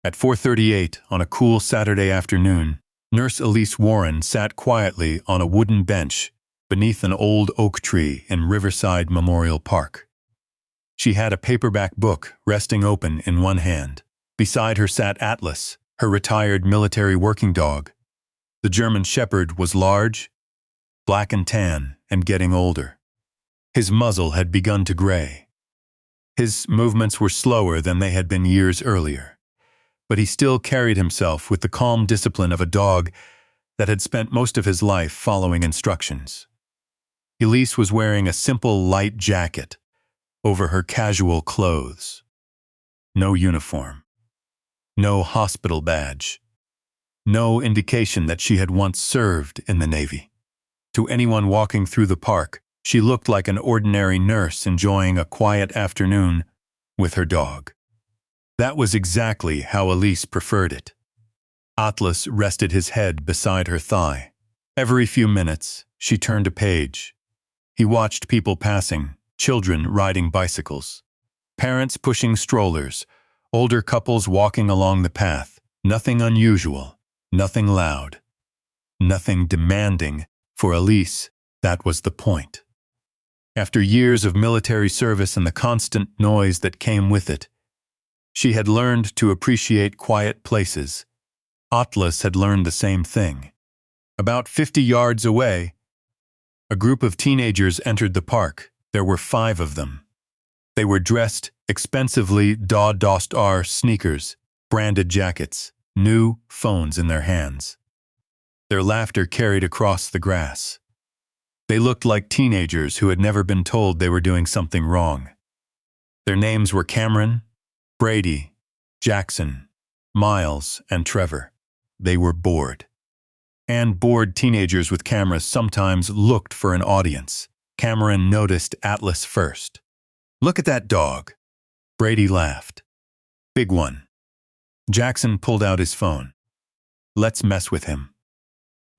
At 4:38 on a cool Saturday afternoon, Nurse Elise Warren sat quietly on a wooden bench beneath an old oak tree in Riverside Memorial Park. She had a paperback book resting open in one hand. Beside her sat Atlas, her retired military working dog. The German Shepherd was large, black and tan, and getting older. His muzzle had begun to gray. His movements were slower than they had been years earlier, but he still carried himself with the calm discipline of a dog that had spent most of his life following instructions. Elise was wearing a simple light jacket over her casual clothes. No uniform. No hospital badge. No indication that she had once served in the Navy. To anyone walking through the park, she looked like an ordinary nurse enjoying a quiet afternoon with her dog. That was exactly how Elise preferred it. Atlas rested his head beside her thigh. Every few minutes, she turned a page. He watched people passing, children riding bicycles, parents pushing strollers, older couples walking along the path. Nothing unusual, nothing loud, nothing demanding. For Elise, that was the point. After years of military service and the constant noise that came with it, she had learned to appreciate quiet places. Atlas had learned the same thing. About 50 yards away, a group of teenagers entered the park. There were 5 of them. They were dressed expensively Da-Dost-R sneakers, branded jackets, new phones in their hands. Their laughter carried across the grass. They looked like teenagers who had never been told they were doing something wrong. Their names were Cameron, Brady, Jackson, Miles, and Trevor. They were bored. And bored teenagers with cameras sometimes looked for an audience. Cameron noticed Atlas first. "Look at that dog." Brady laughed. "Big one." Jackson pulled out his phone. "Let's mess with him."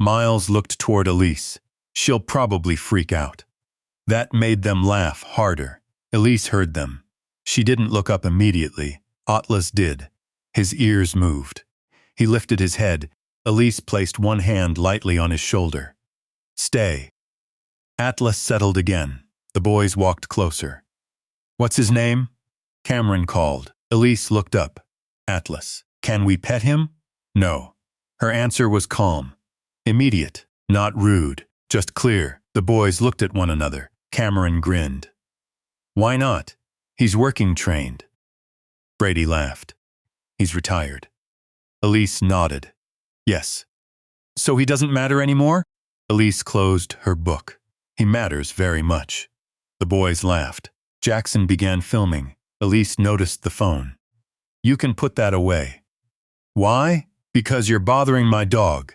Miles looked toward Elise. "She'll probably freak out." That made them laugh harder. Elise heard them. She didn't look up immediately. Atlas did. His ears moved. He lifted his head. Elise placed one hand lightly on his shoulder. "Stay." Atlas settled again. The boys walked closer. "What's his name?" Cameron called. Elise looked up. "Atlas. Can we pet him?" "No." Her answer was calm. Immediate, not rude, just clear. The boys looked at one another. Cameron grinned. "Why not? He's working trained." Brady laughed. "He's retired." Elise nodded. "Yes." "So he doesn't matter anymore?" Elise closed her book. "He matters very much." The boys laughed. Jackson began filming. Elise noticed the phone. "You can put that away." "Why?" "Because you're bothering my dog."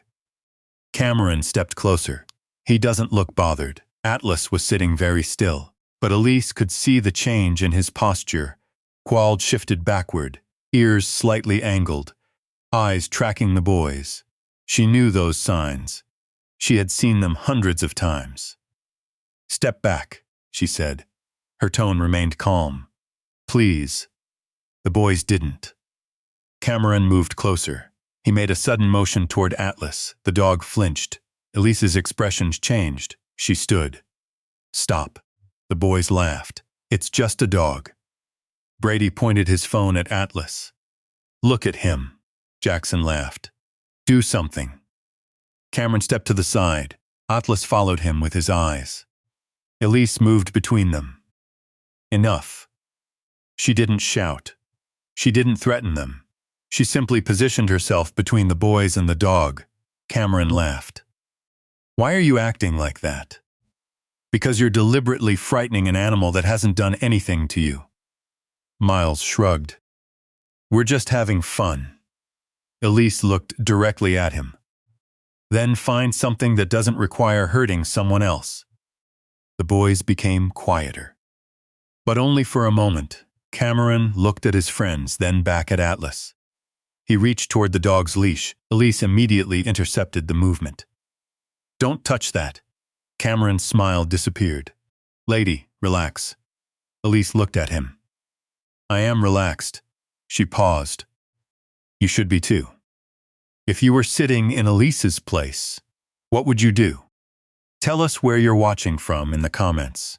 Cameron stepped closer. He doesn't look bothered. Atlas was sitting very still, but Elise could see the change in his posture. Quald shifted backward, ears slightly angled, eyes tracking the boys. She knew those signs. She had seen them hundreds of times. "Step back," she said. Her tone remained calm. "Please." The boys didn't. Cameron moved closer. He made a sudden motion toward Atlas. The dog flinched. Elise's expression changed. She stood. "Stop." The boys laughed. "It's just a dog." Brady pointed his phone at Atlas. "Look at him." Jackson laughed. "Do something." Cameron stepped to the side. Atlas followed him with his eyes. Elise moved between them. "Enough." She didn't shout. She didn't threaten them. She simply positioned herself between the boys and the dog. Cameron laughed. "Why are you acting like that?" "Because you're deliberately frightening an animal that hasn't done anything to you." Miles shrugged. "We're just having fun." Elise looked directly at him. "Then find something that doesn't require hurting someone else." The boys became quieter. But only for a moment. Cameron looked at his friends, then back at Atlas. He reached toward the dog's leash. Elise immediately intercepted the movement. "Don't touch that." Cameron's smile disappeared. "Lady, relax." Elise looked at him. "I am relaxed." She paused. You should be too. If you were sitting in Elise's place, what would you do? Tell us where you're watching from in the comments.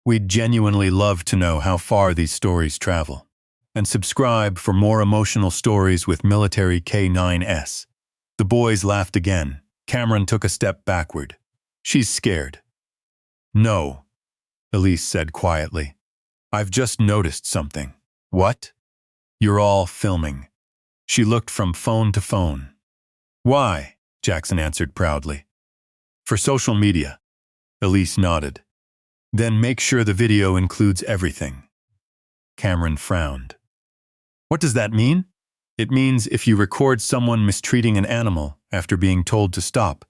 We'd genuinely love to know how far these stories travel. And subscribe for more emotional stories with Military K9S. The boys laughed again. Cameron took a step backward. She's scared. No, Elise said quietly. I've just noticed something. What? You're all filming. She looked from phone to phone. Why? Jackson answered proudly. For social media. Elise nodded. Then make sure the video includes everything. Cameron frowned. What does that mean? It means if you record someone mistreating an animal after being told to stop,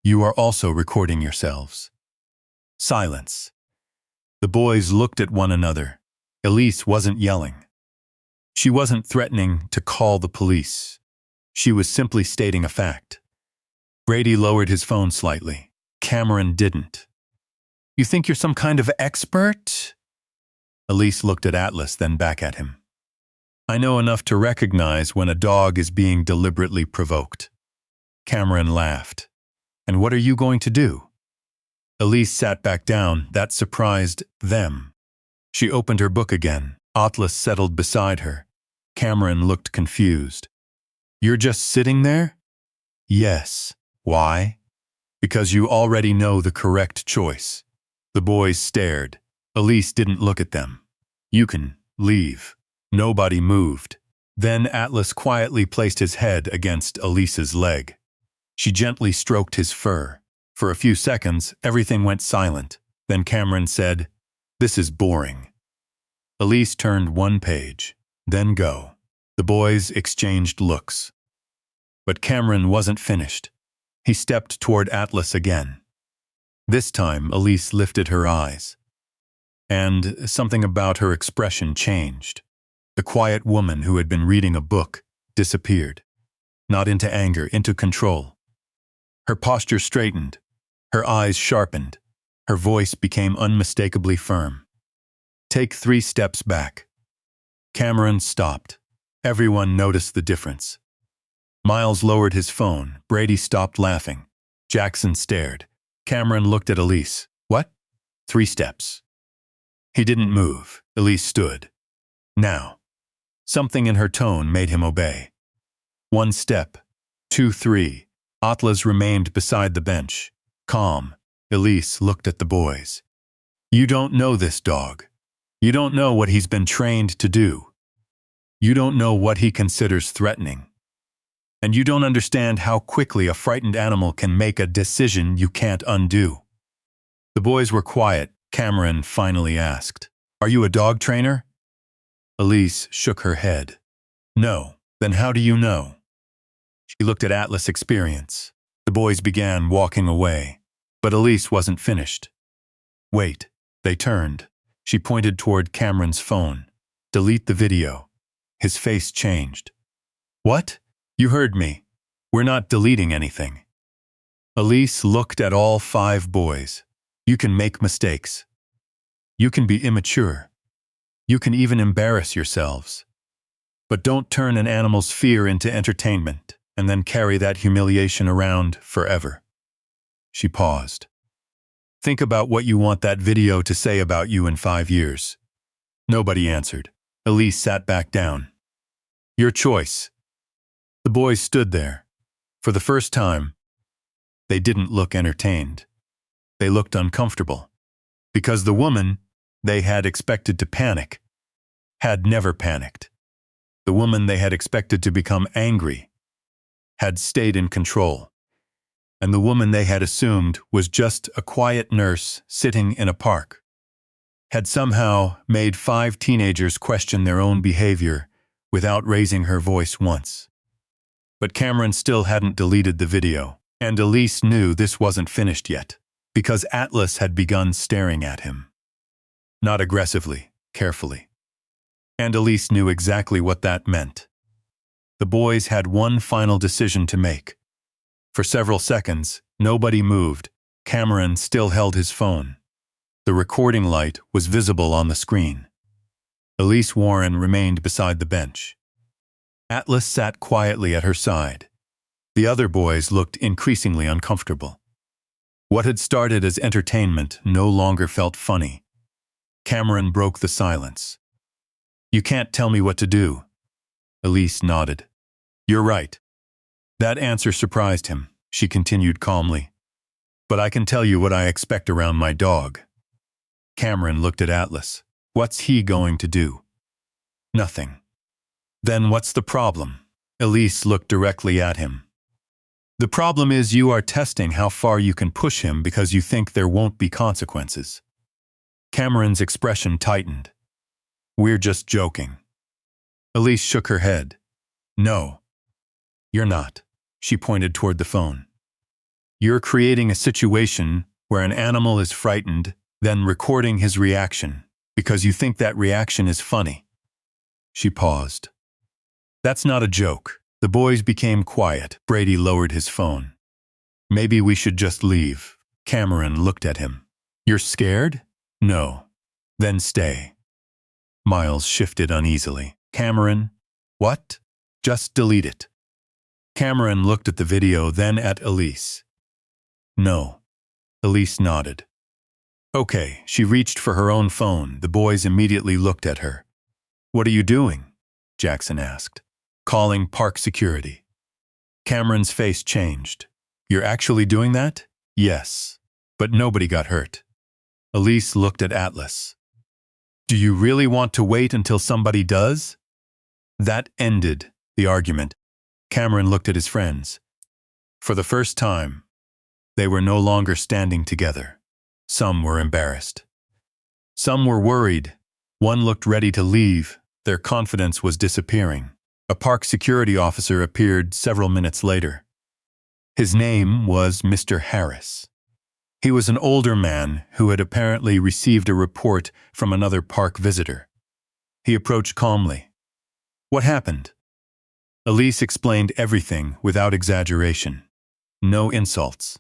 you are also recording yourselves. Silence. The boys looked at one another. Elise wasn't yelling. She wasn't threatening to call the police. She was simply stating a fact. Brady lowered his phone slightly. Cameron didn't. You think you're some kind of expert? Elise looked at Atlas, then back at him. I know enough to recognize when a dog is being deliberately provoked. Cameron laughed. And what are you going to do? Elise sat back down. That surprised them. She opened her book again. Atlas settled beside her. Cameron looked confused. You're just sitting there? Yes. Why? Because you already know the correct choice. The boys stared. Elise didn't look at them. You can leave. Nobody moved. Then Atlas quietly placed his head against Elise's leg. She gently stroked his fur. For a few seconds, everything went silent. Then Cameron said, "This is boring." Elise turned one page. Then go. The boys exchanged looks. But Cameron wasn't finished. He stepped toward Atlas again. This time, Elise lifted her eyes. And something about her expression changed. The quiet woman who had been reading a book disappeared. Not into anger, into control. Her posture straightened. Her eyes sharpened. Her voice became unmistakably firm. Take 3 steps back. Cameron stopped. Everyone noticed the difference. Miles lowered his phone. Brady stopped laughing. Jackson stared. Cameron looked at Elise. What? 3 steps. He didn't move. Elise stood. Now. Something in her tone made him obey. 1 step. 2, 3. Atlas remained beside the bench. Calm. Elise looked at the boys. You don't know this dog. You don't know what he's been trained to do. You don't know what he considers threatening. And you don't understand how quickly a frightened animal can make a decision you can't undo. The boys were quiet. Cameron finally asked, Are you a dog trainer? Elise shook her head. No. Then how do you know? She looked at Atlas' experience. The boys began walking away. But Elise wasn't finished. Wait. They turned. She pointed toward Cameron's phone. Delete the video. His face changed. What? You heard me. We're not deleting anything. Elise looked at all 5 boys. You can make mistakes. You can be immature. You can even embarrass yourselves. But don't turn an animal's fear into entertainment and then carry that humiliation around forever. She paused. Think about what you want that video to say about you in 5 years. Nobody answered. Elise sat back down. Your choice. The boys stood there. For the first time, they didn't look entertained. They looked uncomfortable. Because the woman they had expected to panic had never panicked. The woman they had expected to become angry had stayed in control. And the woman they had assumed was just a quiet nurse sitting in a park had somehow made 5 teenagers question their own behavior without raising her voice once. But Cameron still hadn't deleted the video, and Elise knew this wasn't finished yet, because Atlas had begun staring at him. Not aggressively, carefully. And Elise knew exactly what that meant. The boys had one final decision to make. For several seconds, nobody moved. Cameron still held his phone. The recording light was visible on the screen. Elise Warren remained beside the bench. Atlas sat quietly at her side. The other boys looked increasingly uncomfortable. What had started as entertainment no longer felt funny. Cameron broke the silence. "You can't tell me what to do." Elise nodded. "You're right." That answer surprised him. She continued calmly. "But I can tell you what I expect around my dog." Cameron looked at Atlas. "What's he going to do?" "Nothing." "Then what's the problem?" Elise looked directly at him. "The problem is you are testing how far you can push him because you think there won't be consequences." Cameron's expression tightened. "We're just joking." Elise shook her head. "No, you're not." She pointed toward the phone. "You're creating a situation where an animal is frightened, then recording his reaction, because you think that reaction is funny." She paused. "That's not a joke." The boys became quiet. Brady lowered his phone. "Maybe we should just leave." Cameron looked at him. "You're scared?" "No." "Then stay." Miles shifted uneasily. "Cameron." "What?" "Just delete it." Cameron looked at the video, then at Elise. "No." Elise nodded. "Okay." She reached for her own phone. The boys immediately looked at her. "What are you doing?" Jackson asked. "Calling park security." Cameron's face changed. "You're actually doing that?" "Yes." "But nobody got hurt." Elise looked at Atlas. "Do you really want to wait until somebody does?" That ended the argument. Cameron looked at his friends. For the first time, they were no longer standing together. Some were embarrassed. Some were worried. One looked ready to leave. Their confidence was disappearing. A park security officer appeared several minutes later. His name was Mr. Harris. He was an older man who had apparently received a report from another park visitor. He approached calmly. "What happened?" Elise explained everything without exaggeration. No insults.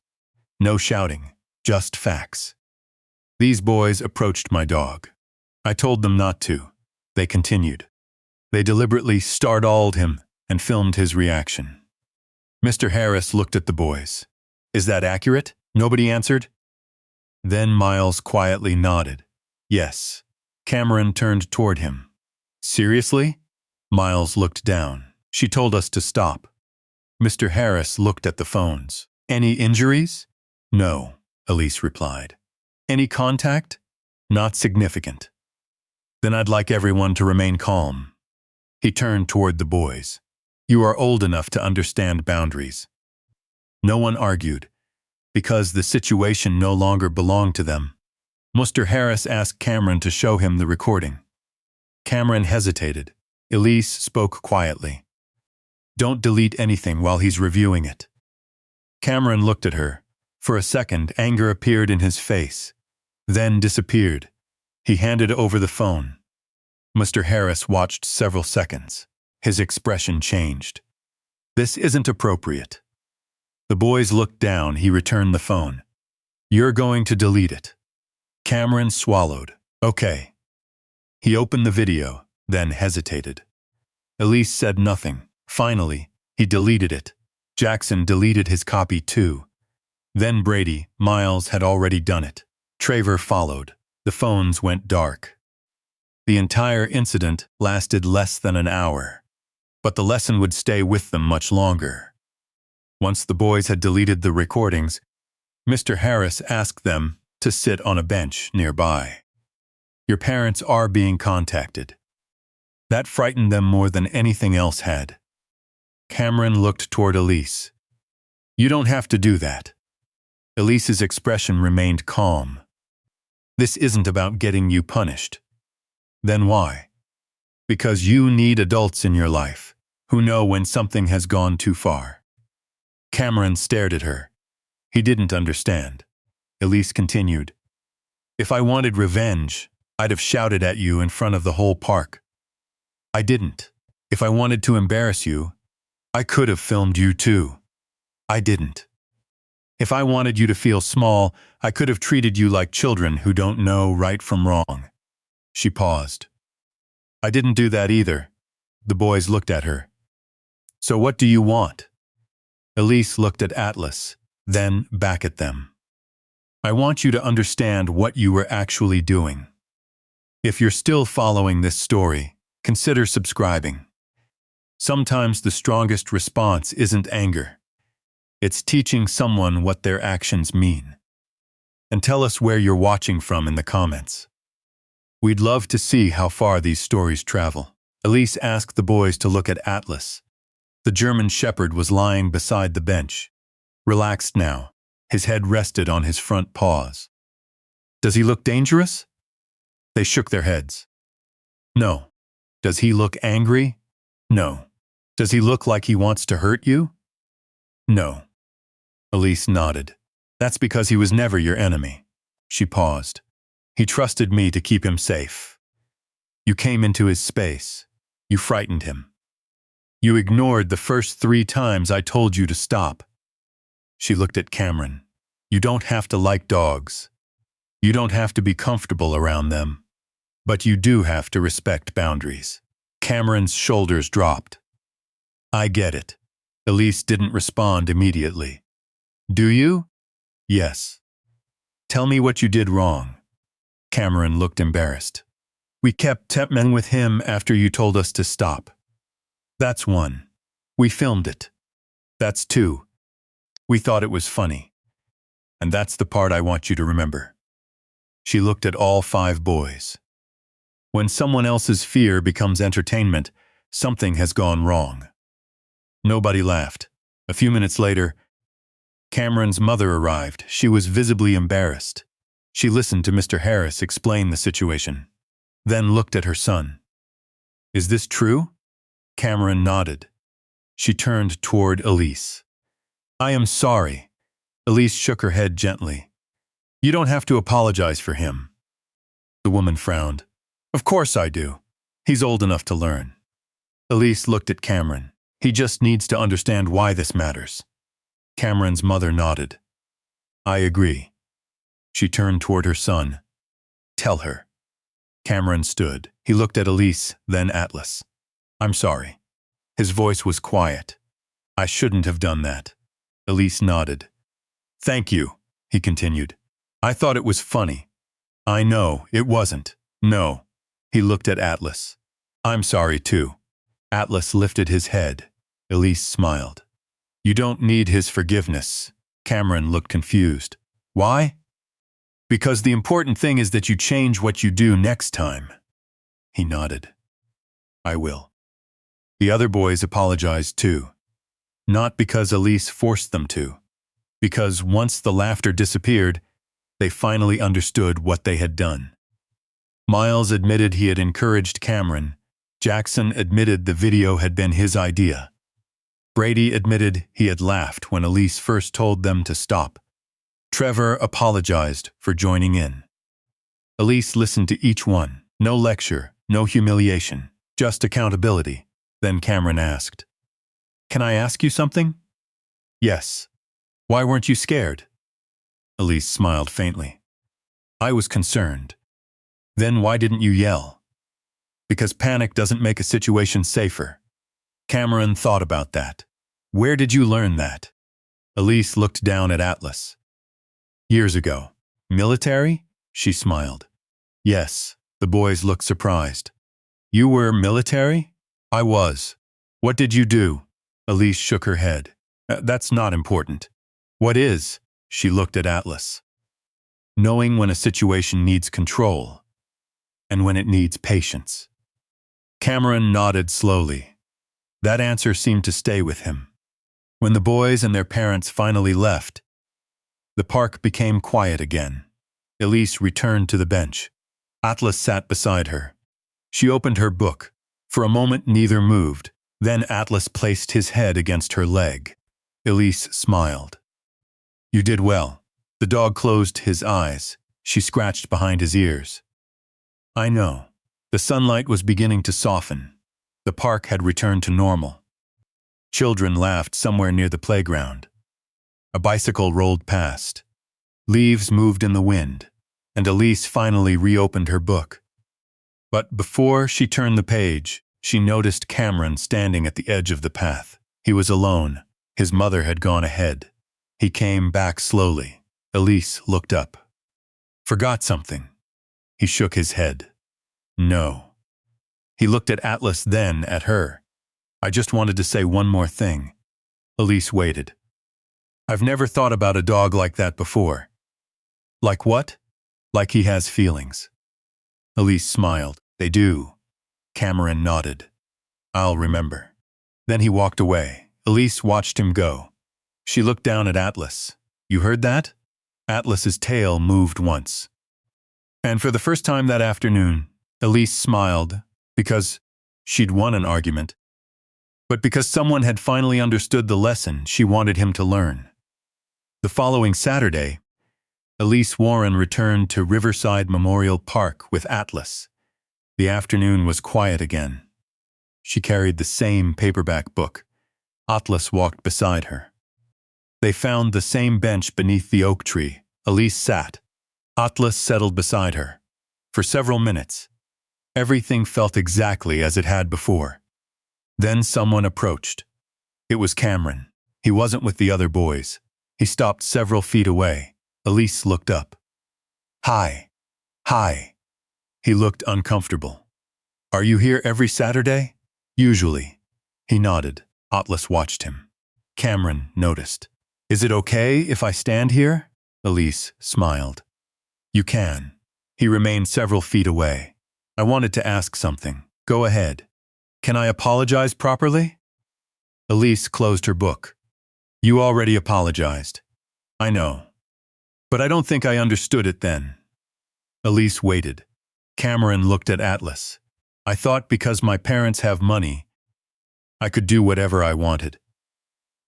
No shouting. Just facts. "These boys approached my dog. I told them not to." They continued. "They deliberately startled him and filmed his reaction." Mr. Harris looked at the boys. "Is that accurate?" Nobody answered. Then Miles quietly nodded. "Yes." Cameron turned toward him. "Seriously?" Miles looked down. "She told us to stop." Mr. Harris looked at the phones. "Any injuries?" "No," Elise replied. "Any contact?" "Not significant." "Then I'd like everyone to remain calm." He turned toward the boys. "You are old enough to understand boundaries." No one argued, because the situation no longer belonged to them. Mr. Harris asked Cameron to show him the recording. Cameron hesitated. Elise spoke quietly. "Don't delete anything while he's reviewing it." Cameron looked at her. For a second, anger appeared in his face, then disappeared. He handed over the phone. Mr. Harris watched several seconds. His expression changed. "This isn't appropriate." The boys looked down. He returned the phone. "You're going to delete it." Cameron swallowed. "Okay." He opened the video, then hesitated. Elise said nothing. Finally, he deleted it. Jackson deleted his copy too. Then Brady, Miles had already done it. Traver followed. The phones went dark. The entire incident lasted less than an hour. But the lesson would stay with them much longer. Once the boys had deleted the recordings, Mr. Harris asked them to sit on a bench nearby. "Your parents are being contacted." That frightened them more than anything else had. Cameron looked toward Elise. "You don't have to do that." Elise's expression remained calm. "This isn't about getting you punished." "Then why?" "Because you need adults in your life who know when something has gone too far." Cameron stared at her. He didn't understand. Elise continued. "If I wanted revenge, I'd have shouted at you in front of the whole park. I didn't. If I wanted to embarrass you, I could have filmed you too. I didn't. If I wanted you to feel small, I could have treated you like children who don't know right from wrong." She paused. "I didn't do that either." The boys looked at her. So what do you want? Elise looked at Atlas, then back at them. I want you to understand what you were actually doing. If you're still following this story, consider subscribing. Sometimes the strongest response isn't anger. It's teaching someone what their actions mean. And tell us where you're watching from in the comments. We'd love to see how far these stories travel. Elise asked the boys to look at Atlas. The German shepherd was lying beside the bench. Relaxed now, his head rested on his front paws. Does he look dangerous? They shook their heads. No. Does he look angry? No. Does he look like he wants to hurt you? No. Elise nodded. That's because he was never your enemy. She paused. He trusted me to keep him safe. You came into his space. You frightened him. You ignored the first 3 times I told you to stop. She looked at Cameron. You don't have to like dogs. You don't have to be comfortable around them. But you do have to respect boundaries. Cameron's shoulders dropped. I get it. Elise didn't respond immediately. Do you? Yes. Tell me what you did wrong. Cameron looked embarrassed. We kept taping with him after you told us to stop. That's 1. We filmed it. That's 2. We thought it was funny. And that's the part I want you to remember. She looked at all 5 boys. When someone else's fear becomes entertainment, something has gone wrong. Nobody laughed. A few minutes later, Cameron's mother arrived. She was visibly embarrassed. She listened to Mr. Harris explain the situation, then looked at her son. Is this true? Cameron nodded. She turned toward Elise. I am sorry. Elise shook her head gently. You don't have to apologize for him. The woman frowned. Of course I do. He's old enough to learn. Elise looked at Cameron. He just needs to understand why this matters. Cameron's mother nodded. I agree. She turned toward her son. Tell her. Cameron stood. He looked at Elise, then Atlas. I'm sorry. His voice was quiet. I shouldn't have done that. Elise nodded. Thank you, he continued. I thought it was funny. I know, it wasn't. No. He looked at Atlas. I'm sorry too. Atlas lifted his head. Elise smiled. You don't need his forgiveness. Cameron looked confused. Why? Because the important thing is that you change what you do next time. He nodded. I will. The other boys apologized too. Not because Elise forced them to. Because once the laughter disappeared, they finally understood what they had done. Miles admitted he had encouraged Cameron. Jackson admitted the video had been his idea. Brady admitted he had laughed when Elise first told them to stop. Trevor apologized for joining in. Elise listened to each one. No lecture, no humiliation, just accountability. Then Cameron asked, Can I ask you something? Yes. Why weren't you scared? Elise smiled faintly. I was concerned. Then why didn't you yell? Because panic doesn't make a situation safer. Cameron thought about that. Where did you learn that? Elise looked down at Atlas. Years ago. Military? She smiled. Yes. The boys looked surprised. You were military? I was. What did you do? Elise shook her head. That's not important. What is? She looked at Atlas. Knowing when a situation needs control and when it needs patience. Cameron nodded slowly. That answer seemed to stay with him. When the boys and their parents finally left, the park became quiet again. Elise returned to the bench. Atlas sat beside her. She opened her book. For a moment neither moved. Then Atlas placed his head against her leg. Elise smiled. You did well. The dog closed his eyes. She scratched behind his ears. I know. The sunlight was beginning to soften. The park had returned to normal. Children laughed somewhere near the playground. A bicycle rolled past. Leaves moved in the wind, and Elise finally reopened her book. But before she turned the page, she noticed Cameron standing at the edge of the path. He was alone. His mother had gone ahead. He came back slowly. Elise looked up. Forgot something. He shook his head. No. He looked at Atlas, then at her. I just wanted to say one more thing. Elise waited. I've never thought about a dog like that before. Like what? Like he has feelings. Elise smiled. They do. Cameron nodded. I'll remember. Then he walked away. Elise watched him go. She looked down at Atlas. You heard that? Atlas's tail moved once. And for the first time that afternoon, Elise smiled, because she'd won an argument, but because someone had finally understood the lesson she wanted him to learn. The following Saturday, Elise Warren returned to Riverside Memorial Park with Atlas. The afternoon was quiet again. She carried the same paperback book. Atlas walked beside her. They found the same bench beneath the oak tree. Elise sat. Atlas settled beside her. For several minutes, everything felt exactly as it had before. Then someone approached. It was Cameron. He wasn't with the other boys. He stopped several feet away. Elise looked up. Hi. Hi. He looked uncomfortable. Are you here every Saturday? Usually. He nodded. Atlas watched him. Cameron noticed. Is it okay if I stand here? Elise smiled. You can. He remained several feet away. I wanted to ask something. Go ahead. Can I apologize properly? Elise closed her book. You already apologized. I know. But I don't think I understood it then. Elise waited. Cameron looked at Atlas. I thought because my parents have money, I could do whatever I wanted.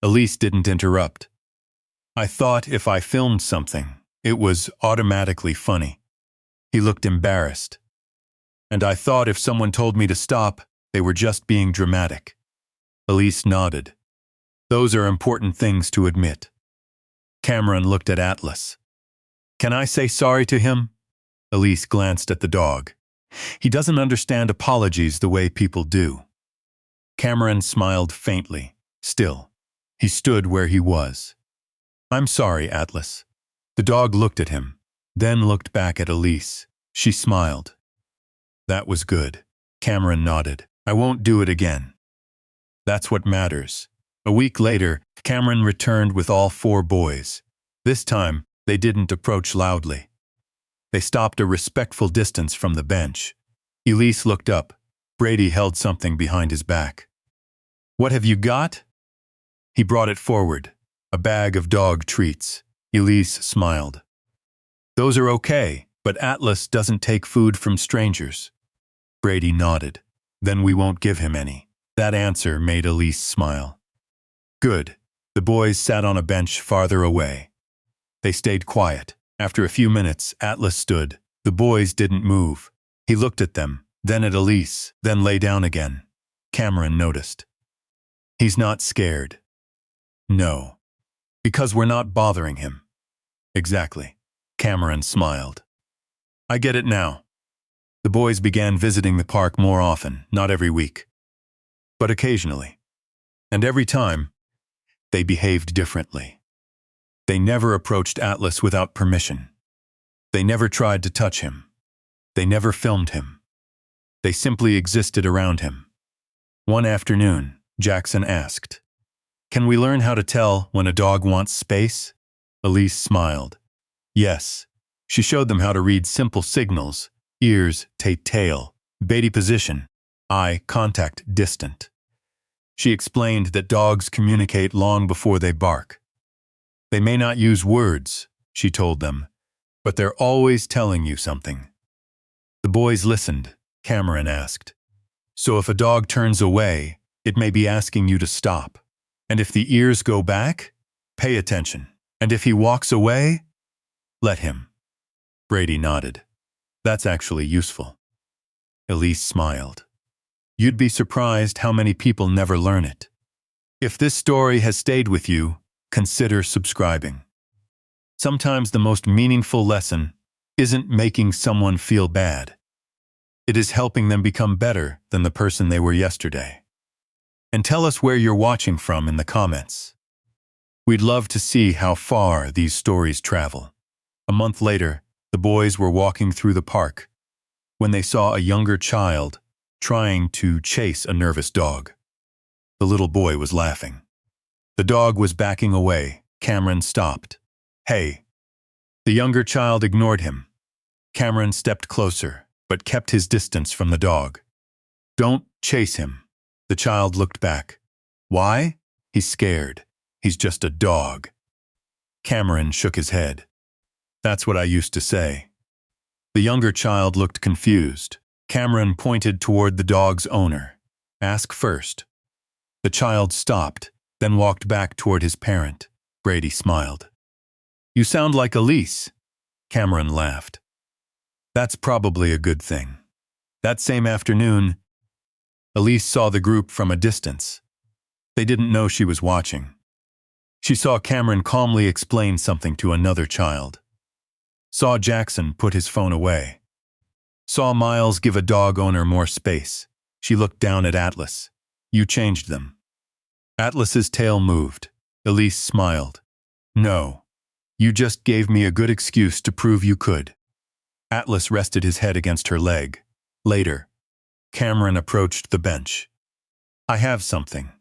Elise didn't interrupt. I thought if I filmed something, it was automatically funny. He looked embarrassed. And I thought if someone told me to stop, they were just being dramatic. Elise nodded. Those are important things to admit. Cameron looked at Atlas. Can I say sorry to him? Elise glanced at the dog. He doesn't understand apologies the way people do. Cameron smiled faintly. Still, he stood where he was. I'm sorry, Atlas. The dog looked at him, then looked back at Elise. She smiled. That was good. Cameron nodded. I won't do it again. That's what matters. A week later, Cameron returned with all 4 boys. This time, they didn't approach loudly. They stopped a respectful distance from the bench. Elise looked up. Brady held something behind his back. What have you got? He brought it forward. A bag of dog treats. Elise smiled. Those are okay, but Atlas doesn't take food from strangers. Brady nodded. Then we won't give him any. That answer made Elise smile. Good. The boys sat on a bench farther away. They stayed quiet. After a few minutes, Atlas stood. The boys didn't move. He looked at them, then at Elise, then lay down again. Cameron noticed. He's not scared. No. Because we're not bothering him. Exactly. Cameron smiled. I get it now. The boys began visiting the park more often, not every week, but occasionally. And every time, they behaved differently. They never approached Atlas without permission. They never tried to touch him. They never filmed him. They simply existed around him. One afternoon, Jackson asked, Can we learn how to tell when a dog wants space? Elise smiled. Yes. She showed them how to read simple signals: ears, tail, body position, eye contact, distant. She explained that dogs communicate long before they bark. They may not use words, she told them, but they're always telling you something. The boys listened. Cameron asked, So if a dog turns away, it may be asking you to stop. And if the ears go back, pay attention. And if he walks away, let him. Brady nodded. That's actually useful. Elise smiled. You'd be surprised how many people never learn it. If this story has stayed with you, consider subscribing. Sometimes the most meaningful lesson isn't making someone feel bad. It is helping them become better than the person they were yesterday. And tell us where you're watching from in the comments. We'd love to see how far these stories travel. A month later, the boys were walking through the park when they saw a younger child trying to chase a nervous dog. The little boy was laughing. The dog was backing away. Cameron stopped. "Hey." The younger child ignored him. Cameron stepped closer, but kept his distance from the dog. "Don't chase him." The child looked back. "Why?" "He's scared. He's just a dog." Cameron shook his head. "That's what I used to say." The younger child looked confused. Cameron pointed toward the dog's owner. "Ask first." The child stopped, then walked back toward his parent. Brady smiled. "You sound like Elise." Cameron laughed. "That's probably a good thing." That same afternoon, Elise saw the group from a distance. They didn't know she was watching. She saw Cameron calmly explain something to another child. Saw Jackson put his phone away. Saw Miles give a dog owner more space. She looked down at Atlas. "You changed them." Atlas's tail moved. Elise smiled. "No. You just gave me a good excuse to prove you could." Atlas rested his head against her leg. Later, Cameron approached the bench. "I have something."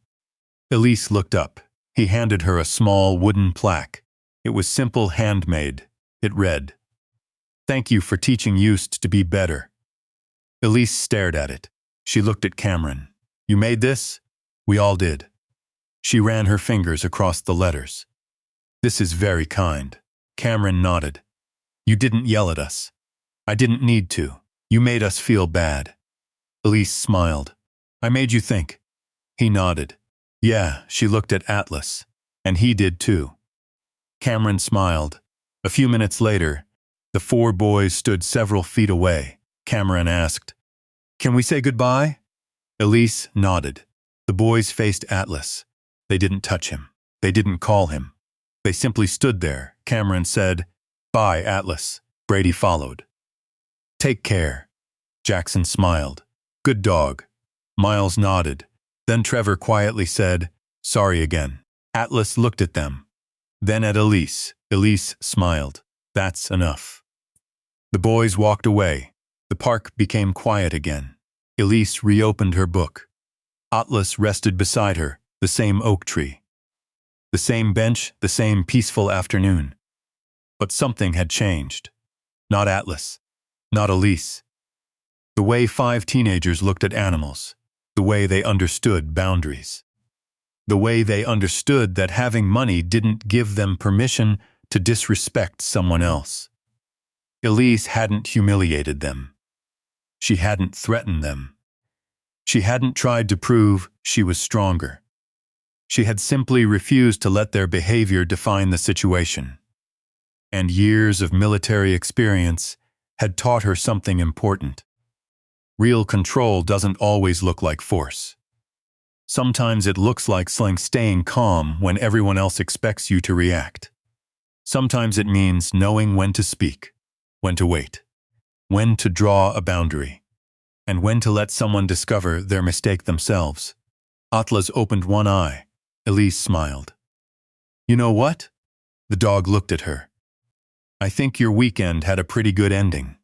Elise looked up. He handed her a small wooden plaque. It was simple, handmade. It read, "Thank you for teaching Eust to be better." Elise stared at it. She looked at Cameron. "You made this?" "We all did." She ran her fingers across the letters. "This is very kind." Cameron nodded. "You didn't yell at us." "I didn't need to. You made us feel bad." Elise smiled. "I made you think." He nodded. "Yeah." She looked at Atlas. "And he did too." Cameron smiled. A few minutes later, the four boys stood several feet away. Cameron asked, "Can we say goodbye?" Elise nodded. The boys faced Atlas. They didn't touch him. They didn't call him. They simply stood there. Cameron said, "Bye, Atlas." Brady followed. "Take care." Jackson smiled. "Good dog." Miles nodded. Then Trevor quietly said, "Sorry again." Atlas looked at them. Then at Elise. Elise smiled. "That's enough." The boys walked away. The park became quiet again. Elise reopened her book. Atlas rested beside her, the same oak tree. The same bench, the same peaceful afternoon. But something had changed. Not Atlas. Not Elise. The way 5 teenagers looked at animals. The way they understood boundaries. The way they understood that having money didn't give them permission to disrespect someone else. Elise hadn't humiliated them. She hadn't threatened them. She hadn't tried to prove she was stronger. She had simply refused to let their behavior define the situation. And years of military experience had taught her something important. Real control doesn't always look like force. Sometimes it looks like staying calm when everyone else expects you to react. Sometimes it means knowing when to speak, when to wait, when to draw a boundary, and when to let someone discover their mistake themselves. Atlas opened one eye. Elise smiled. "You know what?" The dog looked at her. "I think your weekend had a pretty good ending."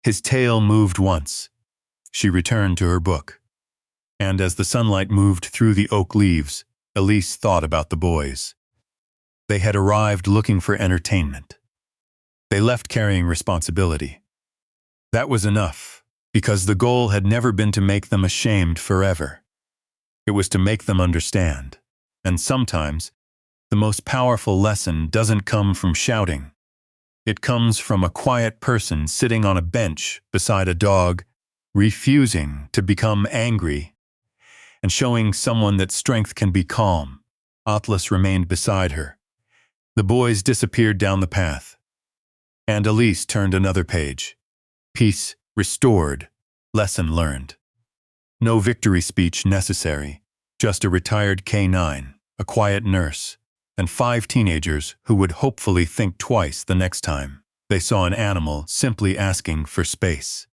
His tail moved once. She returned to her book. And as the sunlight moved through the oak leaves, Elise thought about the boys. They had arrived looking for entertainment. They left carrying responsibility. That was enough, because the goal had never been to make them ashamed forever. It was to make them understand. And sometimes, the most powerful lesson doesn't come from shouting. It comes from a quiet person sitting on a bench beside a dog, refusing to become angry, and showing someone that strength can be calm. Atlas remained beside her. The boys disappeared down the path. And Elise turned another page. Peace restored, lesson learned. No victory speech necessary, just a retired K9, a quiet nurse, and 5 teenagers who would hopefully think twice the next time they saw an animal simply asking for space.